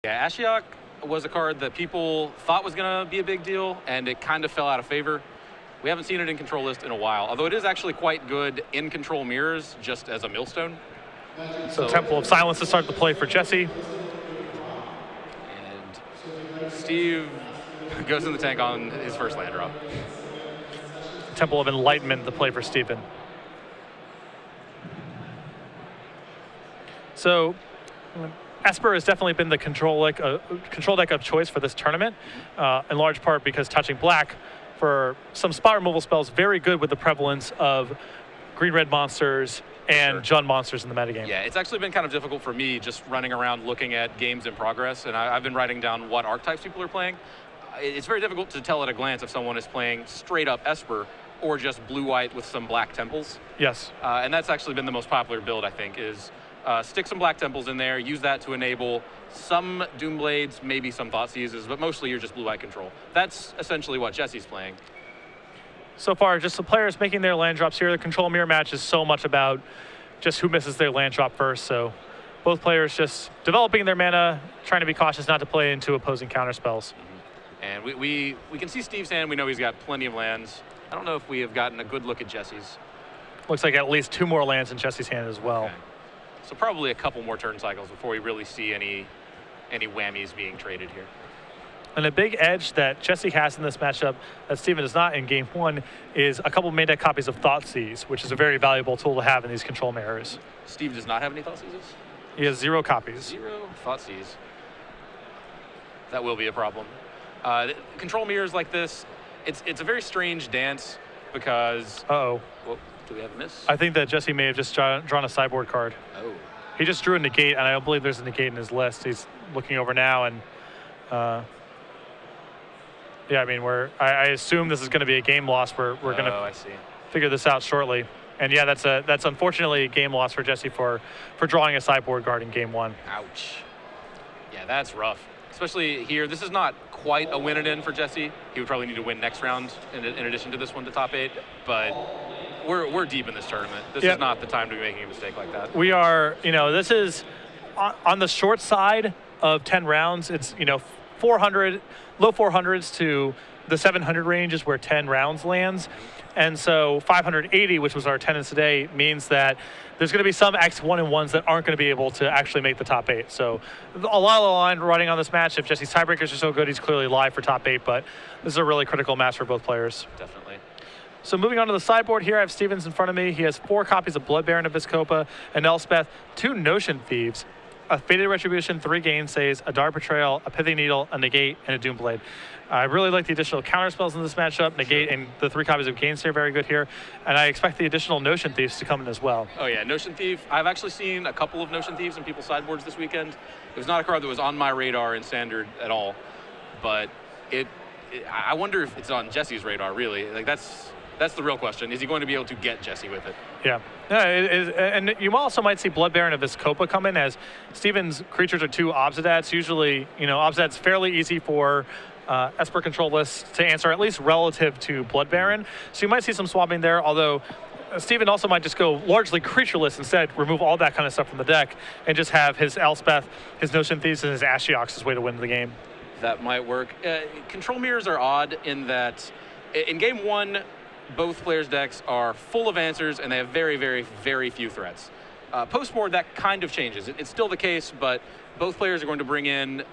Yeah, Ashiok was a card that people thought was going to be a big deal, and it kind of fell out of favor. We haven't seen it in control list in a while, although it is actually quite good in control mirrors, just as a millstone. So Temple of Silence to start the play for Jesse. And Steve goes in the tank on his first land drop. Temple of Enlightenment, the play for Steven. So Esper has definitely been the control deck of choice for this tournament, in large part because touching black for some spot removal spells very good with the prevalence of green-red monsters and Jund monsters in the metagame. Yeah, it's actually been kind of difficult for me just running around looking at games in progress, and I've been writing down what archetypes people are playing. It's very difficult to tell at a glance if someone is playing straight up Esper or just blue-white with some black temples. Yes. And that's actually been the most popular build, I think, is stick some black temples in there, use that to enable some Doomblades, maybe some Thoughtseizes, but mostly you're just blue-white control. That's essentially what Jesse's playing. So far, just the players making their land drops here. The control mirror match is so much about just who misses their land drop first. So both players just developing their mana, trying to be cautious not to play into opposing counter spells. And we can see Steve's hand. We know he's got plenty of lands. I don't know if we have gotten a good look at Jesse's. Looks like at least 2 more lands in Jesse's hand as well. Okay. So probably a couple more turn cycles before we really see any whammies being traded here. And a big edge that Jesse has in this matchup that Steven does not in game 1 is a couple main deck copies of Thoughtseize, which is a very valuable tool to have in these control mirrors. Steve does not have any Thoughtseizes? He has 0 copies. 0 Thoughtseize. That will be a problem. Control mirrors like this, it's a very strange dance because... Uh-oh. Whoa, do we have a miss? I think that Jesse may have just drawn a sideboard card. Oh. He just drew a negate, and I don't believe there's a negate in his list. He's looking over now, and... yeah, I mean, I assume this is going to be a game loss. We're going to figure this out shortly. And yeah, that's unfortunately a game loss for Jesse for drawing a sideboard card in game 1. Ouch. Yeah, that's rough. Especially here, this is not quite a win it in for Jesse. He would probably need to win next round in addition to this one to top 8. But we're deep in this tournament. This is not the time to be making a mistake like that. We are, this is on the short side of 10 rounds. It's, 400, low 400s to the 700 range is where 10 rounds lands. And so 580, which was our attendance today, means that there's going to be some X1 and 1s that aren't going to be able to actually make the top 8. So a lot of the line running on this match. If Jesse's tiebreakers are so good, he's clearly live for top 8. But this is a really critical match for both players. Definitely. So moving on to the sideboard here, I have Stevens in front of me. He has 4 copies of Blood Baron of Viscopa, an Elspeth, 2 Notion Thieves, a Fated Retribution, 3 Gainsays, a Dark Betrayal, a Pithing Needle, a Negate, and a Doomblade. I really like the additional counter spells in this matchup. Negate and the 3 copies of Gainsay are very good here. And I expect the additional Notion Thieves to come in as well. Oh yeah, Notion Thief. I've actually seen a couple of Notion Thieves in people's sideboards this weekend. It was not a card that was on my radar in Standard at all. But I wonder if it's on Jesse's radar, really. Like that's the real question. Is he going to be able to get Jesse with it? Yeah. And you also might see Blood Baron of Viscopa come in, as Steven's creatures are 2 Obsidats. Usually, Obsidats fairly easy for Esper control lists to answer, at least relative to Blood Baron. So you might see some swapping there, although Steven also might just go largely creatureless instead, remove all that kind of stuff from the deck, and just have his Elspeth, his Notion Thieves, and his Ashiok's way to win the game. That might work. Control mirrors are odd in that in game 1, both players' decks are full of answers, and they have very, very, very few threats. Post-board, that kind of changes. It's still the case, but both players are going to bring in...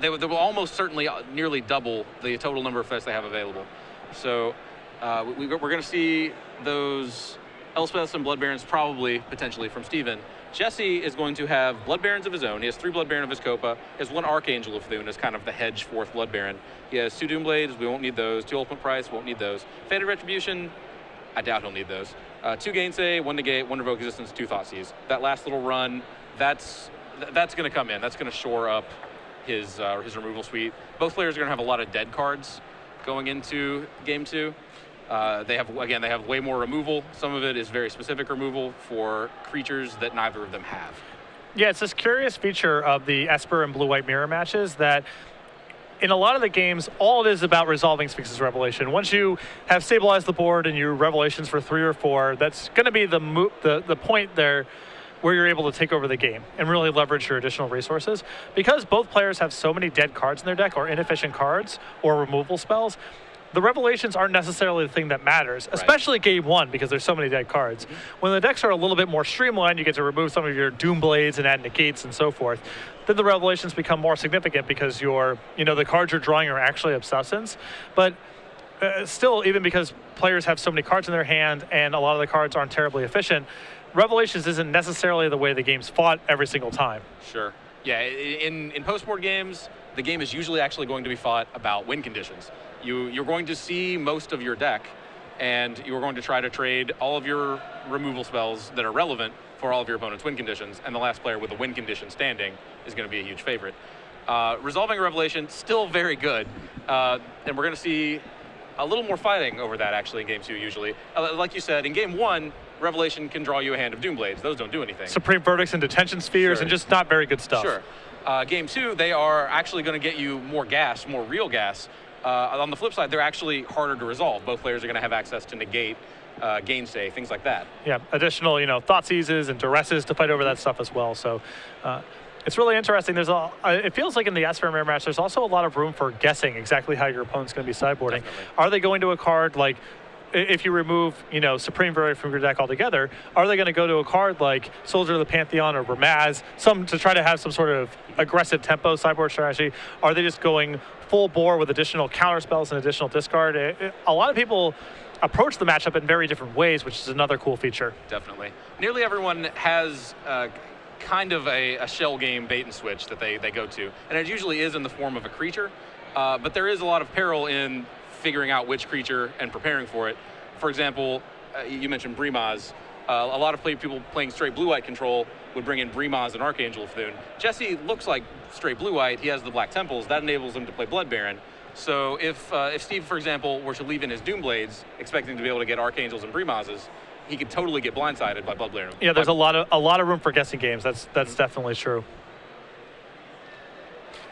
they will almost certainly nearly double the total number of threats they have available. So we're going to see those Elspeths and Blood Barons probably, potentially, from Steven. Jesse is going to have Blood Barons of his own. He has 3 Blood Baron of Viscopa. He has 1 Archangel of Thune as kind of the hedge 4th Blood Baron. He has 2 Doomblades. We won't need those. 2 Ultimate Price. Won't need those. Fated Retribution. I doubt he'll need those. 2 Gainsay, 1 Negate, 1 Revoke Existence, 2 Thoughtseize. That last little run, that's going to come in. That's going to shore up his removal suite. Both players are going to have a lot of dead cards going into game 2. They have way more removal. Some of it is very specific removal for creatures that neither of them have. Yeah, it's this curious feature of the Esper and blue-white mirror matches that in a lot of the games, all it is about resolving Sphinx's Revelation. Once you have stabilized the board and your Revelations for 3 or 4, that's going to be the point there where you're able to take over the game and really leverage your additional resources. Because both players have so many dead cards in their deck, or inefficient cards, or removal spells, the revelations aren't necessarily the thing that matters, especially game one, because there's so many dead cards. When the decks are a little bit more streamlined, you get to remove some of your Doom Blades and add negates and so forth. Then the revelations become more significant because the cards you're drawing are actually obsessants. But still, even because players have so many cards in their hand and a lot of the cards aren't terribly efficient, Revelations isn't necessarily the way the game's fought every single time. Sure. Yeah, in post-board games, the game is usually actually going to be fought about win conditions. You're going to see most of your deck, and you're going to try to trade all of your removal spells that are relevant for all of your opponent's win conditions, and the last player with a win condition standing is going to be a huge favorite. Resolving a Revelation, still very good, and we're going to see a little more fighting over that actually in game two usually. Like you said, in game one, Revelation can draw you a hand of Doom Blades. Those don't do anything. Supreme Verdicts and Detention Spheres, and just not very good stuff. Sure. Game two, they are actually going to get you more gas, more real gas. On the flip side, they're actually harder to resolve. Both players are going to have access to negate, gainsay, things like that. Yeah, additional, Thoughtseizes and Duresses to fight over that stuff as well. So it's really interesting. It feels like in the Esper Mirror match, there's also a lot of room for guessing exactly how your opponent's going to be sideboarding. Definitely. Are they going to a card like, if you remove, Supreme Verdict from your deck altogether, are they going to go to a card like Soldier of the Pantheon or Ramaz, to try to have some sort of aggressive tempo sideboard strategy? Are they just going full bore with additional counter spells and additional discard? A lot of people approach the matchup in very different ways, which is another cool feature. Definitely. Nearly everyone has kind of a shell game bait and switch that they go to, and it usually is in the form of a creature, but there is a lot of peril in figuring out which creature and preparing for it. For example, you mentioned Brimaz. A lot of people playing straight blue-white control would bring in Brimaz and Archangel of Thune. Jesse looks like straight blue-white. He has the Black Temples. That enables him to play Blood Baron. So if Steve, for example, were to leave in his Doom Blades, expecting to be able to get Archangels and Brimazes, he could totally get blindsided by Blood Baron. Yeah, there's a lot of room for guessing games. That's definitely true.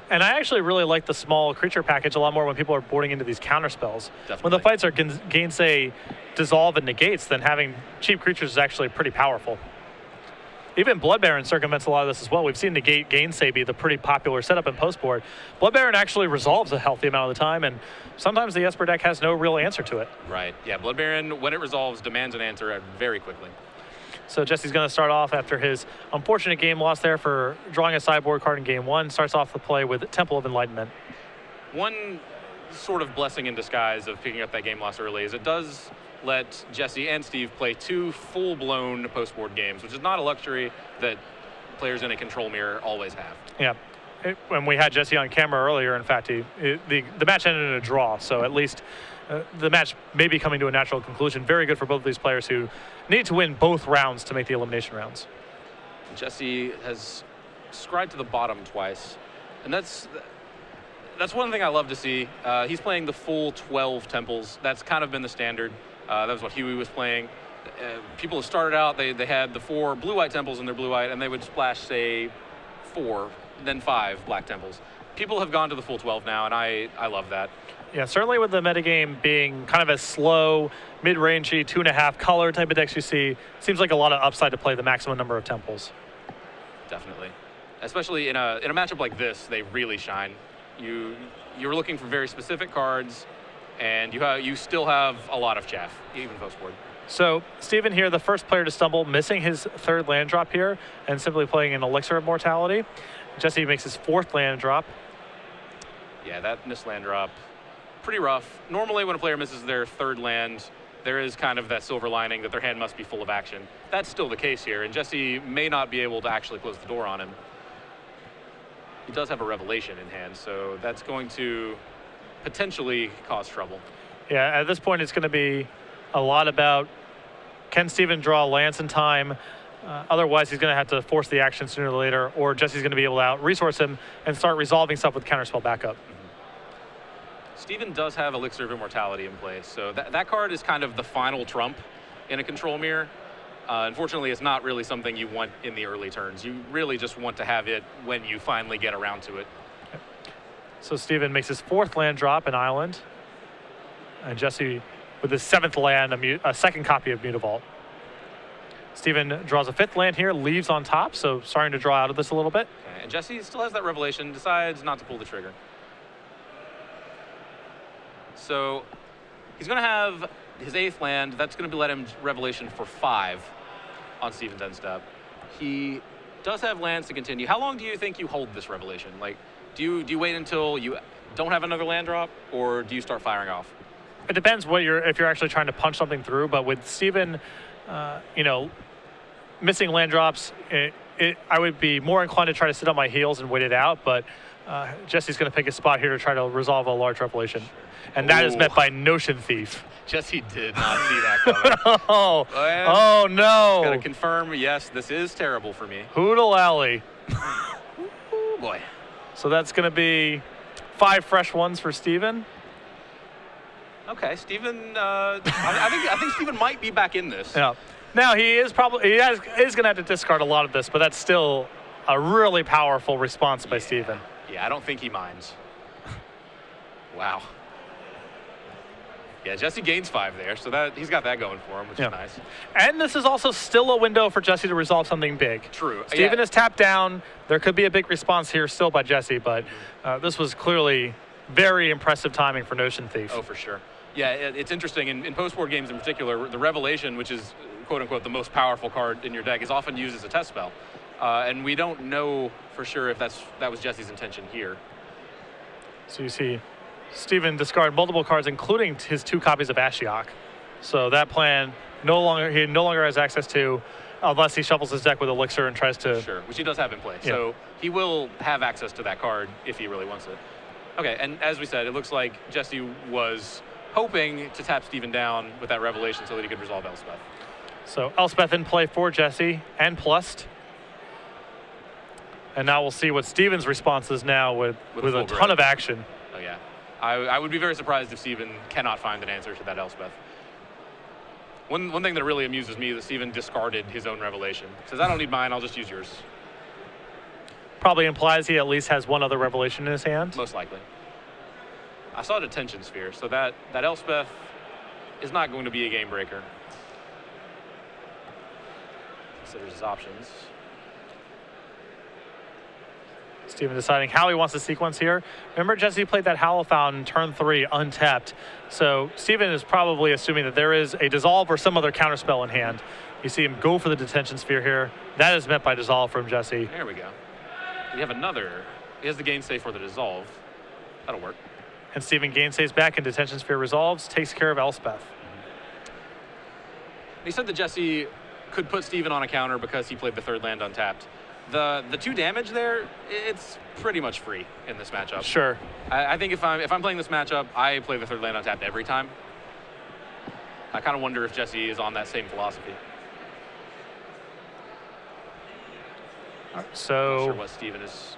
And I actually really like the small creature package a lot more when people are boarding into these counter spells. Definitely. When the fights are gainsay, dissolve, and negates, then having cheap creatures is actually pretty powerful. Even Blood Baron circumvents a lot of this as well. We've seen negate gainsay be the pretty popular setup in post-board. Blood Baron actually resolves a healthy amount of the time, and sometimes the Esper deck has no real answer to it. Right, yeah, Blood Baron, when it resolves, demands an answer very quickly. So Jesse's going to start off after his unfortunate game loss there for drawing a sideboard card in game one. Starts off the play with Temple of Enlightenment. One sort of blessing in disguise of picking up that game loss early is it does let Jesse and Steve play two full-blown post-board games, which is not a luxury that players in a control mirror always have. Yeah. When we had Jesse on camera earlier, in fact, the match ended in a draw, so at least the match may be coming to a natural conclusion. Very good for both of these players who need to win both rounds to make the elimination rounds. Jesse has scried to the bottom twice, and that's one thing I love to see. He's playing the full 12 temples. That's kind of been the standard. That was what Huey was playing. People have started out, they had the 4 blue-white temples in their blue-white, and they would splash, say, 4, then 5 black temples. People have gone to the full 12 now, and I love that. Yeah, certainly with the metagame being kind of a slow, mid-rangey, 2.5 color type of decks you see, seems like a lot of upside to play the maximum number of temples. Definitely. Especially in a matchup like this, they really shine. You're looking for very specific cards, and you still have a lot of chaff, even post-board. So, Steven here, the first player to stumble, missing his 3rd land drop here, and simply playing an Elixir of Mortality. Jesse makes his 4th land drop. Yeah, that missed land drop, pretty rough. Normally when a player misses their 3rd land, there is kind of that silver lining that their hand must be full of action. That's still the case here, and Jesse may not be able to actually close the door on him. He does have a Revelation in hand, so that's going to potentially cause trouble. Yeah, at this point it's going to be a lot about, can Steven draw lands in time? Otherwise, he's going to have to force the action sooner or later, or Jesse's going to be able to out-resource him and start resolving stuff with counterspell backup. Steven does have Elixir of Immortality in place, so that card is kind of the final trump in a control mirror. Unfortunately, it's not really something you want in the early turns. You really just want to have it when you finally get around to it. Okay. So Steven makes his 4th land drop, an island, and Jesse with his 7th land, a 2nd copy of Mutavault. Steven draws a 5th land here, leaves on top, so starting to draw out of this a little bit. Okay, and Jesse still has that revelation, decides not to pull the trigger. So he's going to have his 8th land. That's going to let him revelation for 5 on Steven's end step. He does have lands to continue. How long do you think you hold this revelation? Like, do you wait until you don't have another land drop, or do you start firing off? It depends if you're actually trying to punch something through, but with Steven, missing land drops, I would be more inclined to try to sit on my heels and wait it out, but Jesse's going to pick a spot here to try to resolve a large revelation. And that is met by Notion Thief. Jesse did not see that coming. Oh no. Got to confirm, yes, this is terrible for me. Hoodle Alley. Oh boy. So that's going to be 5 fresh ones for Steven. Okay, Steven, I think Steven might be back in this. Yeah. Now he is going to have to discard a lot of this, but that's still a really powerful response by Steven. Yeah, I don't think he minds. Wow. Yeah, Jesse gains 5 there, so that he's got that going for him, which is nice. And this is also still a window for Jesse to resolve something big. True. Steven is tapped down. There could be a big response here still by Jesse, but this was clearly very impressive timing for Notion Thief. Oh, for sure. Yeah, it's interesting. In post-board games in particular, the Revelation, which is quote-unquote the most powerful card in your deck, is often used as a test spell. And we don't know for sure if that was Jesse's intention here. So you see Steven discard multiple cards, including his 2 copies of Ashiok. So that plan he no longer has access to, unless he shuffles his deck with Elixir and tries to... Sure, which he does have in play. Yeah. So he will have access to that card if he really wants it. Okay, and as we said, it looks like Jesse was hoping to tap Steven down with that Revelation so that he could resolve Elspeth. So Elspeth in play for Jesse and plussed. And now we'll see what Steven's response is now with a ton of action. Oh yeah. I would be very surprised if Steven cannot find an answer to that Elspeth. One thing that really amuses me is that Steven discarded his own Revelation. Says, I don't need mine, I'll just use yours. Probably implies he at least has one other Revelation in his hand. Most likely. I saw a Detention Sphere, so that Elspeth is not going to be a game breaker. Considers his options. Steven deciding how he wants to sequence here. Remember, Jesse played that Howl Fountain turn 3 untapped. So Steven is probably assuming that there is a Dissolve or some other counterspell in hand. You see him go for the Detention Sphere here. That is met by Dissolve from Jesse. There we go. We have another. He has the Gainsay for the Dissolve. That'll work. And Steven gainsays back and Detention Sphere resolves, takes care of Elspeth. He said that Jesse could put Steven on a counter because he played the 3rd land untapped. The 2 damage there, it's pretty much free in this matchup. Sure. I think if I'm playing this matchup, I play the 3rd land untapped every time. I kind of wonder if Jesse is on that same philosophy. So not sure what Steven is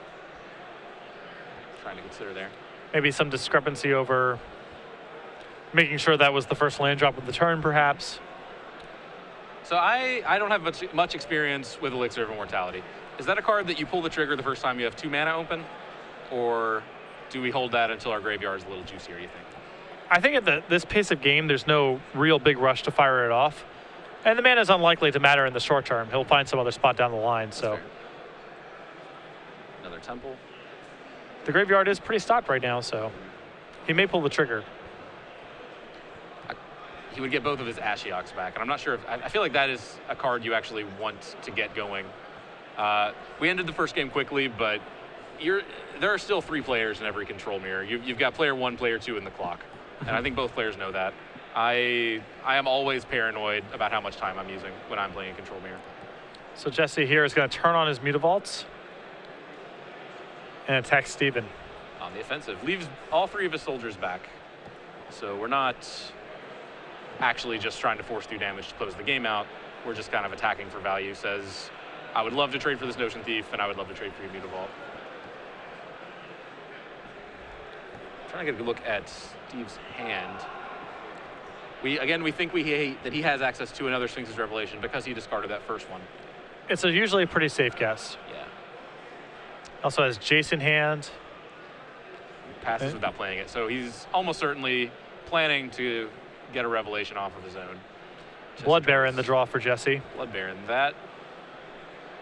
trying to consider there. Maybe some discrepancy over making sure that was the first land drop of the turn, perhaps. So I don't have much experience with Elixir of Immortality. Is that a card that you pull the trigger the first time you have 2 mana open? Or do we hold that until our graveyard is a little juicier, you think? I think at this pace of game, there's no real big rush to fire it off. And the mana is unlikely to matter in the short term. He'll find some other spot down the line. That's so fair. Another Temple. The graveyard is pretty stocked right now, so he may pull the trigger. He would get both of his Ashioks back, and I'm not sure if I feel like that is a card you actually want to get going. We ended the first game quickly, but there are still 3 players in every control mirror. You've got player 1, player 2 in the clock, and I think both players know that. I am always paranoid about how much time I'm using when I'm playing a control mirror. So Jesse here is going to turn on his Mutavaults and attack Steven. On the offensive. Leaves all 3 of his soldiers back. So we're not actually just trying to force through damage to close the game out. We're just kind of attacking for value. Says, I would love to trade for this Notion Thief, and I would love to trade for your Mutavault. Trying to get a good look at Steve's hand. We think that he has access to another Sphinx's Revelation because he discarded that first one. It's usually a pretty safe guess. Yeah. Also has Jason hand. Passes without playing it. So he's almost certainly planning to get a Revelation off of his own. Blood Baron, the draw for Jesse. Blood Baron, that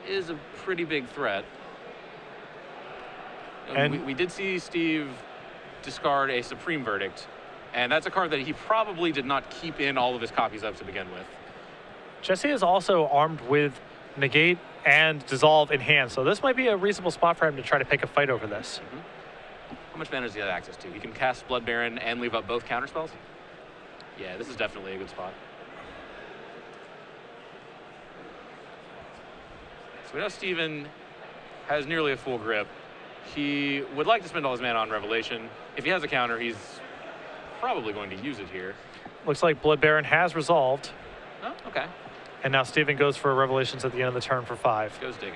is a pretty big threat. And we did see Steve discard a Supreme Verdict, and that's a card that he probably did not keep in all of his copies of to begin with. Jesse is also armed with Negate and Dissolve in hand, so this might be a reasonable spot for him to try to pick a fight over this. How much mana does he have access to? He can cast Blood Baron and leave up both counterspells? Yeah, this is definitely a good spot. So we know Steven has nearly a full grip. He would like to spend all his mana on Revelation. If he has a counter, he's probably going to use it here. Looks like Blood Baron has resolved. Oh, okay. And now Steven goes for Revelations at the end of the turn for 5. Goes digging.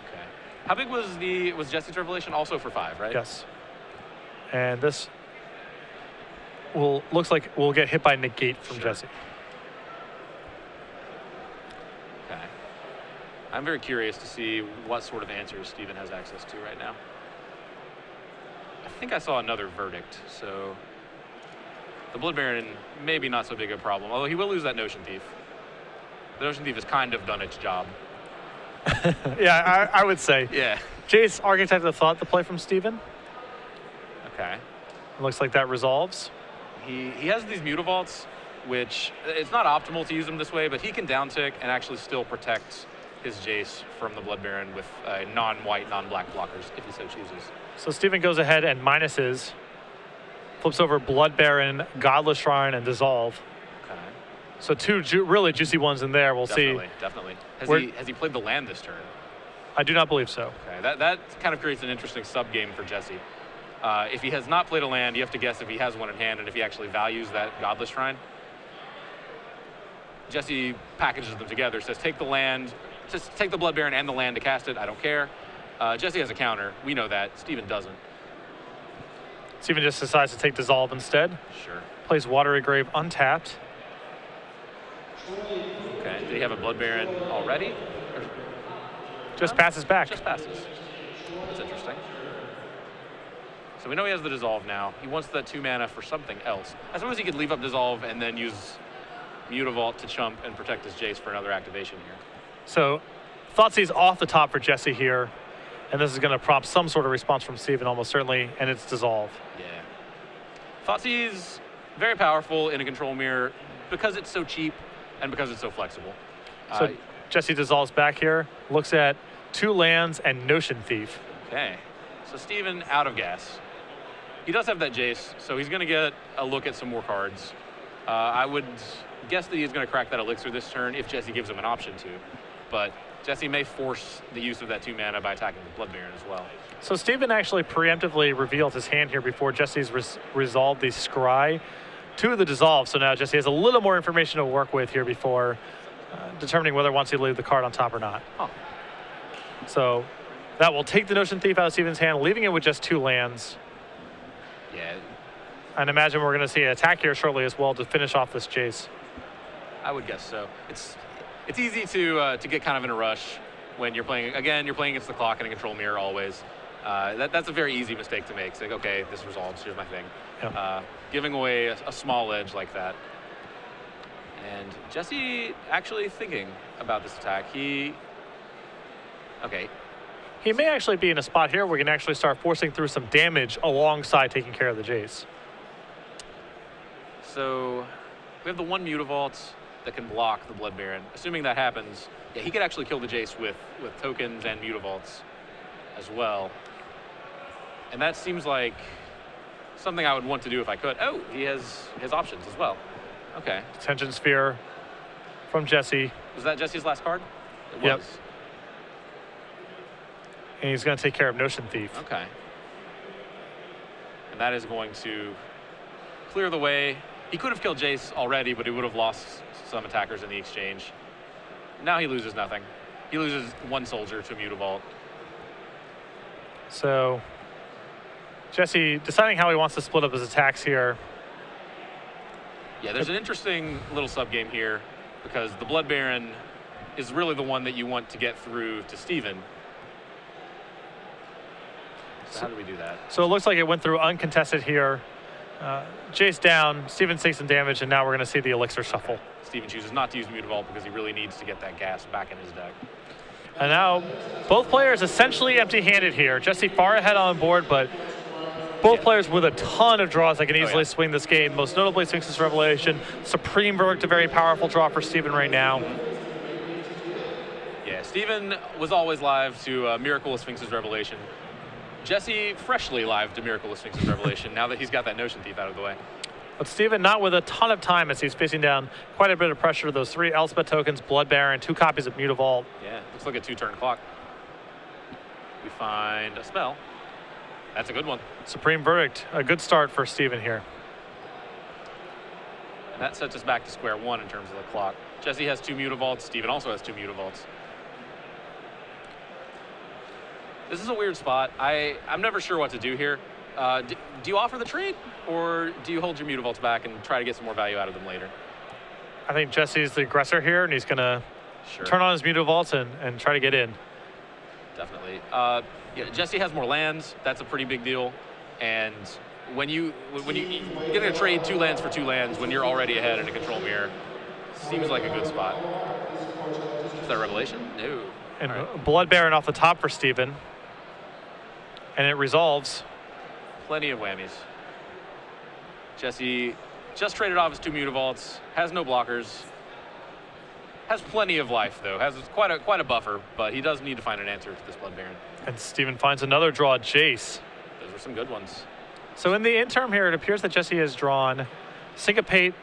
Okay. How big was Jesse's Revelation? Also for 5, right? Yes. And this looks like we'll get hit by Negate from Jesse. Okay. I'm very curious to see what sort of answers Steven has access to right now. I think I saw another Verdict, so the Blood Baron maybe not so big a problem, although he will lose that Notion Thief. The Notion Thief has kind of done its job. Yeah, I would say. Yeah. Jace, Architect of Thought, the play from Steven. Okay. It looks like that resolves. He has these Mutavaults, which it's not optimal to use them this way, but he can downtick and actually still protect his Jace from the Blood Baron with non-white, non-black blockers, if he so chooses. So Steven goes ahead and minuses, flips over Blood Baron, Godless Shrine, and Dissolve. Okay. So two really juicy ones in there. We'll see. Definitely. Has he played the land this turn? I do not believe so. Okay, that kind of creates an interesting sub-game for Jesse. If he has not played a land, you have to guess if he has one in hand and if he actually values that Godless Shrine. Jesse packages them together, says take the land, just take the Blood Baron and the land to cast it, I don't care. Jesse has a counter, we know that, Steven doesn't. Steven just decides to take Dissolve instead. Sure. Plays Watery Grave untapped. Okay, did he have a Blood Baron already? Or just passes back. Just passes. That's interesting. So we know he has the Dissolve now. He wants that 2 mana for something else. I suppose he could leave up Dissolve and then use Mutavault to chump and protect his Jace for another activation here. So Thoughtseize off the top for Jesse here. And this is going to prompt some sort of response from Steven, almost certainly, and it's Dissolve. Yeah. Thoughtseize, very powerful in a control mirror because it's so cheap and because it's so flexible. So Jesse dissolves back here, looks at 2 lands and Notion Thief. Okay. So Steven out of gas. He does have that Jace, so he's going to get a look at some more cards. I would guess that he's going to crack that Elixir this turn if Jesse gives him an option to. But Jesse may force the use of that 2 mana by attacking the Blood Baron as well. So Steven actually preemptively revealed his hand here before Jesse's resolved the Scry to the Dissolve. So now Jesse has a little more information to work with here before determining whether he wants to leave the card on top or not. Huh. So that will take the Notion Thief out of Steven's hand, leaving it with just 2 lands. Yeah. And imagine we're going to see an attack here shortly as well to finish off this Jace. I would guess so. It's easy to get kind of in a rush when you're playing against the clock in a control mirror always. That's a very easy mistake to make. It's like, okay, this resolves, here's my thing. Yep. Giving away a small edge like that. And Jesse actually thinking about this attack. He may actually be in a spot here where we can actually start forcing through some damage alongside taking care of the Jace. So we have the 1 Mutavault that can block the Blood Baron. Assuming that happens, yeah, he could actually kill the Jace with tokens and Mutavaults as well. And that seems like something I would want to do if I could. Oh, he has his options as well. Okay. Detention Sphere from Jesse. Was that Jesse's last card? It Yep. was. And he's going to take care of Notion Thief. Okay. And that is going to clear the way. He could have killed Jace already, but he would have lost some attackers in the exchange. Now he loses nothing. He loses 1 soldier to Mutavault. So Jesse deciding how he wants to split up his attacks here. Yeah, there's an interesting little sub-game here because the Blood Baron is really the one that you want to get through to Steven. So how do we do that? So it looks like it went through uncontested here. Jace down, Steven takes some damage, and now we're going to see the Elixir shuffle. Steven chooses not to use Mutavault because he really needs to get that gas back in his deck. And now both players essentially empty-handed here. Jesse far ahead on board, but both players with a ton of draws that can easily swing this game. Most notably, Sphinx's Revelation. Supreme Verdict, a very powerful draw for Steven right now. Yeah, Steven was always live to Miracle of Sphinx's Revelation. Jesse freshly live to Miracle of Sphinx's Revelation now that he's got that Notion Thief out of the way. But Steven not with a ton of time as he's facing down quite a bit of pressure to those 3 Elspeth tokens, Blood Baron, 2 copies of Mutavault. Yeah, looks like a 2-turn clock. We find a spell. That's a good one. Supreme Verdict, a good start for Steven here. And that sets us back to square one in terms of the clock. Jesse has 2 Mutavaults. Steven also has 2 Mutavaults. This is a weird spot. I'm never sure what to do here. Do you offer the trade, or do you hold your Mutavaults back and try to get some more value out of them later? I think Jesse's the aggressor here, and he's going to turn on his Mutavaults and try to get in. Definitely. Yeah, Jesse has more lands. That's a pretty big deal. And when you're going to trade 2 lands for 2 lands when you're already ahead in a control mirror, seems like a good spot. Is that a Revelation? No. And Blood Baron off the top for Steven. And it resolves. Plenty of whammies. Jesse just traded off his 2 Mutavaults, has no blockers, has plenty of life though, has quite a buffer, but he does need to find an answer to this Blood Baron. And Steven finds another draw, Jace. Those were some good ones. So in the interim here, it appears that Jesse has drawn Syncopate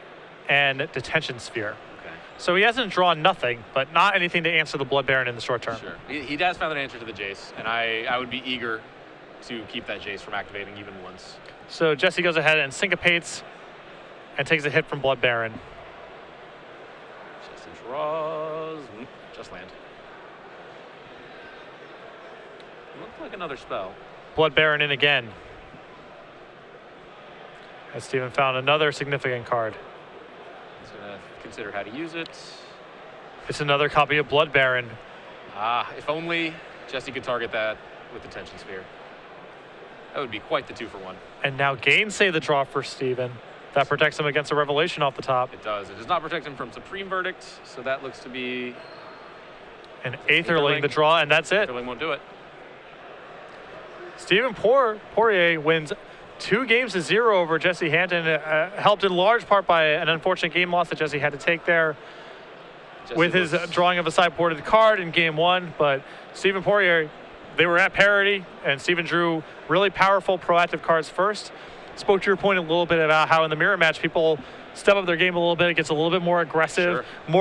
and Detention Sphere. Okay. So he hasn't drawn nothing, but not anything to answer the Blood Baron in the short term. Sure. He has found an answer to the Jace, and I would be eager to keep that Jace from activating even once. So Jesse goes ahead and syncopates and takes a hit from Blood Baron. Jesse draws. Just land. Looks like another spell. Blood Baron in again. As Steven found another significant card. He's going to consider how to use it. It's another copy of Blood Baron. If only Jesse could target that with the Tension Sphere. That would be quite the 2-for-1. And now Gainsay the draw for Steven. That protects him against a Revelation off the top. It does. It does not protect him from Supreme Verdict, so that looks to be... An Aetherling the draw, and that's it. Aetherling won't do it. Steven Poirier wins 2-0 over Jesse Hampton, helped in large part by an unfortunate game loss that Jesse had to take there with his drawing of a sideboarded card in game 1. But Steven Poirier, they were at parity, and Steven drew really powerful, proactive cards first. Spoke to your point a little bit about how in the mirror match, people step up their game a little bit. It gets a little bit more aggressive, more